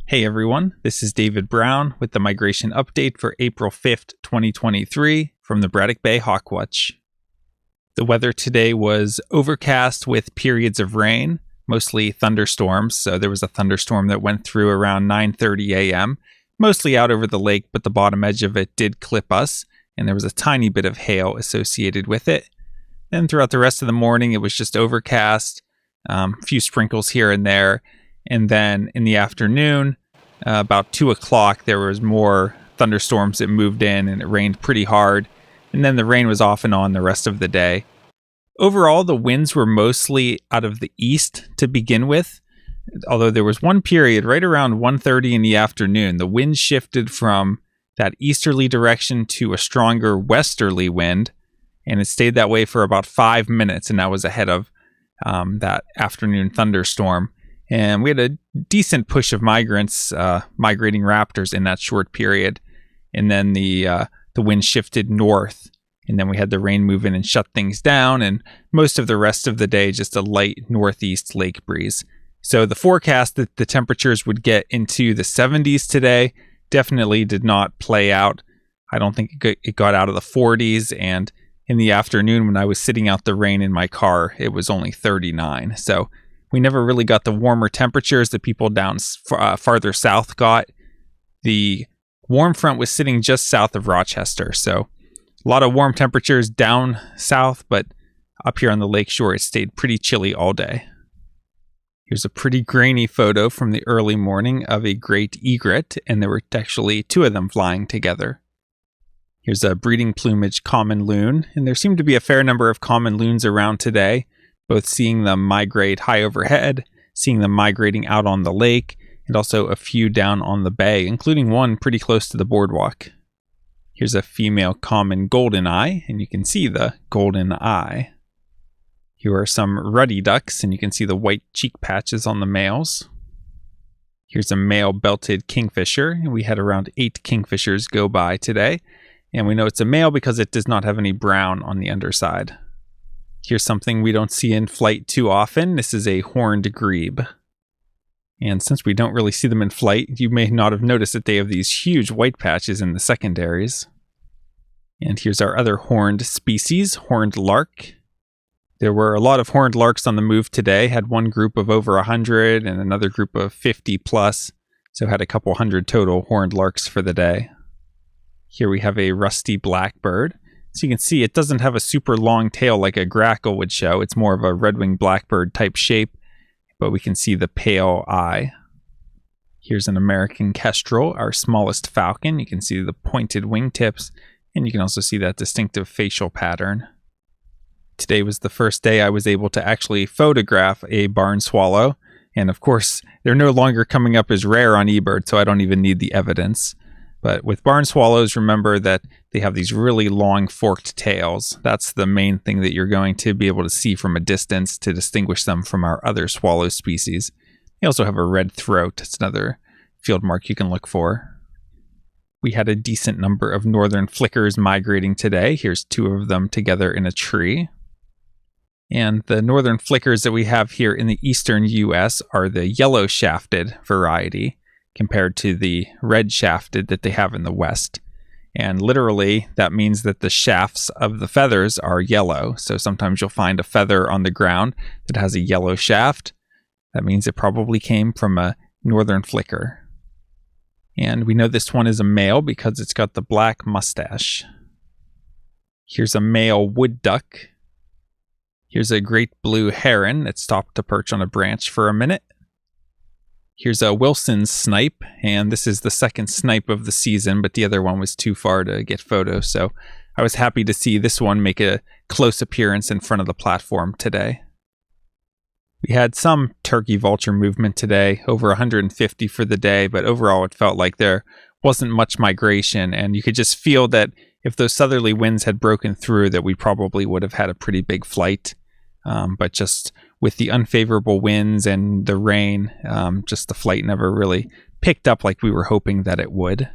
Hey everyone, this is David Brown with the migration update for April 5th, 2023 from the Braddock Bay Hawk Watch. The weather today was overcast with periods of rain, mostly thunderstorms. So there was a thunderstorm that went through around 9:30 a.m., mostly out over the lake, but the bottom edge of it did clip us, and there was a tiny bit of hail associated with it. Then throughout the rest of the morning, it was just overcast, a few sprinkles here and there. And then in the afternoon, about 2 o'clock, there was more thunderstorms that moved in and it rained pretty hard. And then the rain was off and on the rest of the day. Overall, the winds were mostly out of the east to begin with. Although there was one period right around 1:30 in the afternoon, the wind shifted from that easterly direction to a stronger westerly wind. And it stayed that way for about 5 minutes. And that was ahead of that afternoon thunderstorm. And we had a decent push of migrants, migrating raptors in that short period. And then the wind shifted north. And then we had the rain move in and shut things down. And most of the rest of the day, just a light northeast lake breeze. So the forecast that the temperatures would get into the 70s today definitely did not play out. I don't think it got out of the 40s. And in the afternoon, when I was sitting out the rain in my car, it was only 39. So we never really got the warmer temperatures that people down farther south got. The warm front was sitting just south of Rochester, so a lot of warm temperatures down south, but up here on the lakeshore, it stayed pretty chilly all day. Here's a pretty grainy photo from the early morning of a great egret, and there were actually two of them flying together. Here's a breeding plumage common loon, and there seemed to be a fair number of common loons around today, both seeing them migrate high overhead, seeing them migrating out on the lake, and also a few down on the bay, including one pretty close to the boardwalk. Here's a female common golden eye, and you can see the golden eye. Here are some ruddy ducks, and you can see the white cheek patches on the males. Here's a male belted kingfisher, and we had around 8 kingfishers go by today, and we know it's a male because it does not have any brown on the underside. Here's something we don't see in flight too often. This is a horned grebe. And since we don't really see them in flight, you may not have noticed that they have these huge white patches in the secondaries. And here's our other horned species, horned lark. There were a lot of horned larks on the move today. Had one group of over 100 and another group of 50 plus. So had a couple hundred total horned larks for the day. Here we have a rusty blackbird. So you can see it doesn't have a super long tail like a grackle would show. It's more of a red-winged blackbird type shape, but we can see the pale eye. Here's an American kestrel, our smallest falcon. You can see the pointed wingtips, and you can also see that distinctive facial pattern. Today was the first day I was able to actually photograph a barn swallow, and of course, they're no longer coming up as rare on eBird, so I don't even need the evidence. But with barn swallows, remember that they have these really long forked tails. That's the main thing that you're going to be able to see from a distance to distinguish them from our other swallow species. They also have a red throat. It's another field mark you can look for. We had a decent number of northern flickers migrating today. Here's 2 of them together in a tree. And the northern flickers that we have here in the eastern U.S. are the yellow shafted variety, compared to the red shafted that they have in the west. And literally, that means that the shafts of the feathers are yellow. So sometimes you'll find a feather on the ground that has a yellow shaft. That means it probably came from a northern flicker. And we know this one is a male because it's got the black mustache. Here's a male wood duck. Here's a great blue heron that stopped to perch on a branch for a minute. Here's a Wilson's snipe, and this is the second snipe of the season, but the other one was too far to get photos, so I was happy to see this one make a close appearance in front of the platform today. We had some turkey vulture movement today, over 150 for the day, but overall it felt like there wasn't much migration, and you could just feel that if those southerly winds had broken through, that we probably would have had a pretty big flight. But just with the unfavorable winds and the rain, just the flight never really picked up like we were hoping that it would.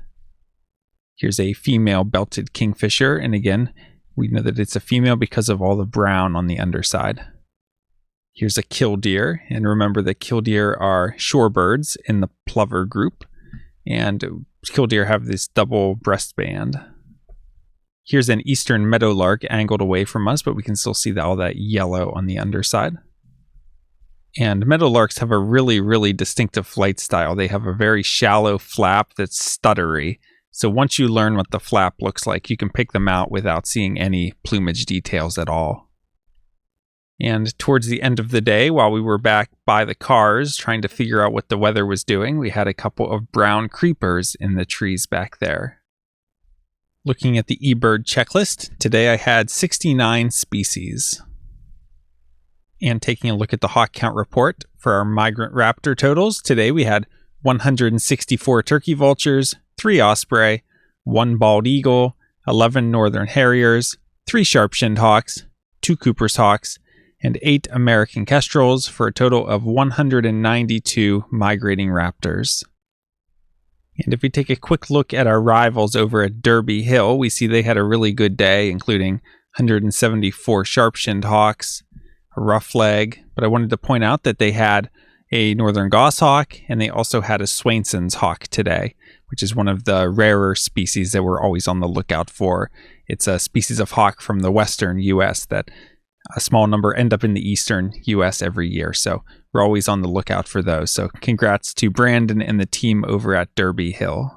Here's a female belted kingfisher, and again, we know that it's a female because of all the brown on the underside. Here's a killdeer, and remember that killdeer are shorebirds in the plover group, and killdeer have this double breastband. Here's an eastern meadowlark angled away from us, but we can still see all that yellow on the underside. And meadowlarks have a really, really distinctive flight style. They have a very shallow flap that's stuttery. So once you learn what the flap looks like, you can pick them out without seeing any plumage details at all. And towards the end of the day, while we were back by the cars trying to figure out what the weather was doing, we had a couple of brown creepers in the trees back there. Looking at the eBird checklist, today I had 69 species. And taking a look at the HawkCount report for our migrant raptor totals, today we had 164 turkey vultures, 3 osprey, 1 bald eagle, 11 northern harriers, 3 sharp-shinned hawks, 2 Cooper's hawks, and 8 American kestrels for a total of 192 migrating raptors. And if we take a quick look at our rivals over at Derby Hill, we see they had a really good day, including 174 sharp-shinned hawks, a roughleg, but I wanted to point out that they had a northern goshawk, and they also had a Swainson's hawk today, which is one of the rarer species that we're always on the lookout for. It's a species of hawk from the western U.S. that a small number end up in the eastern U.S. every year, so we're always on the lookout for those. So congrats to Brandon and the team over at Derby Hill.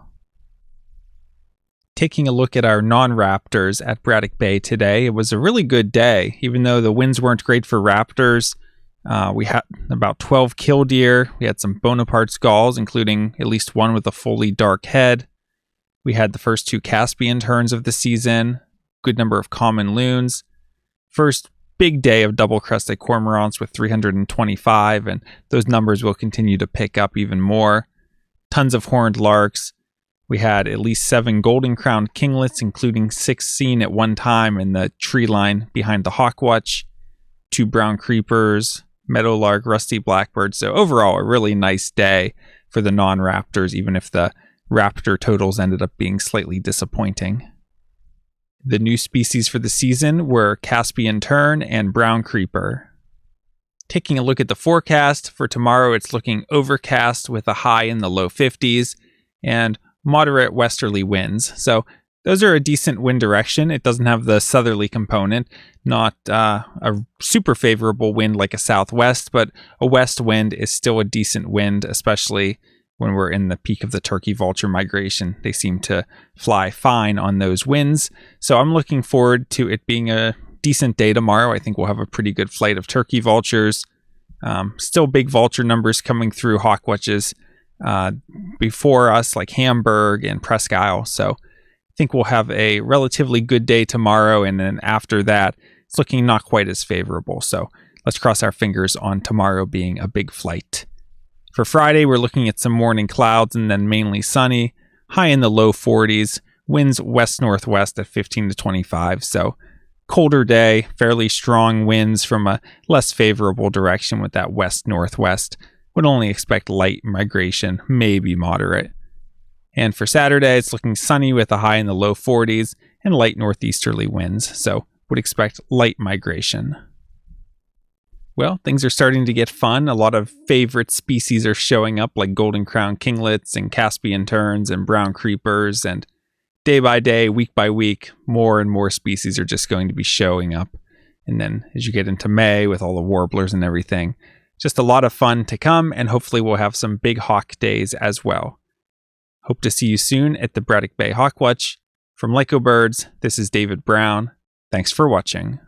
Taking a look at our non-raptors at Braddock Bay today, it was a really good day. Even though the winds weren't great for raptors, we had about 12 killdeer. We had some Bonaparte's gulls, including at least one with a fully dark head. We had the first 2 Caspian terns of the season, good number of common loons. First big day of double-crested cormorants with 325, and those numbers will continue to pick up even more. Tons of horned larks. We had at least 7 golden-crowned kinglets, including 6 seen at one time in the tree line behind the Hawk Watch, 2 brown creepers, meadowlark, rusty blackbird. So overall, a really nice day for the non-raptors, even if the raptor totals ended up being slightly disappointing. The new species for the season were Caspian tern and brown creeper. Taking a look at the forecast for tomorrow, it's looking overcast with a high in the low 50s and moderate westerly winds. So those are a decent wind direction. It doesn't have the southerly component, not a super favorable wind like a southwest, but a west wind is still a decent wind, especially when we're in the peak of the turkey vulture migration. They seem to fly fine on those winds. So I'm looking forward to it being a decent day tomorrow. I think we'll have a pretty good flight of turkey vultures. Still big vulture numbers coming through Hawk Watches before us, like Hamburg and Presque Isle. So I think we'll have a relatively good day tomorrow. And then after that, it's looking not quite as favorable. So let's cross our fingers on tomorrow being a big flight. For Friday, we're looking at some morning clouds and then mainly sunny, high in the low 40s, winds west-northwest at 15 to 25. So colder day, fairly strong winds from a less favorable direction with that west-northwest. Would only expect light migration, maybe moderate. And for Saturday, it's looking sunny with a high in the low 40s and light northeasterly winds. So would expect light migration. Well, things are starting to get fun. A lot of favorite species are showing up, like golden crown kinglets and Caspian terns and brown creepers. And day by day, week by week, more and more species are just going to be showing up. And then as you get into May with all the warblers and everything, just a lot of fun to come. And hopefully we'll have some big hawk days as well. Hope to see you soon at the Braddock Bay Hawk Watch. From Lyco Birds, this is David Brown. Thanks for watching.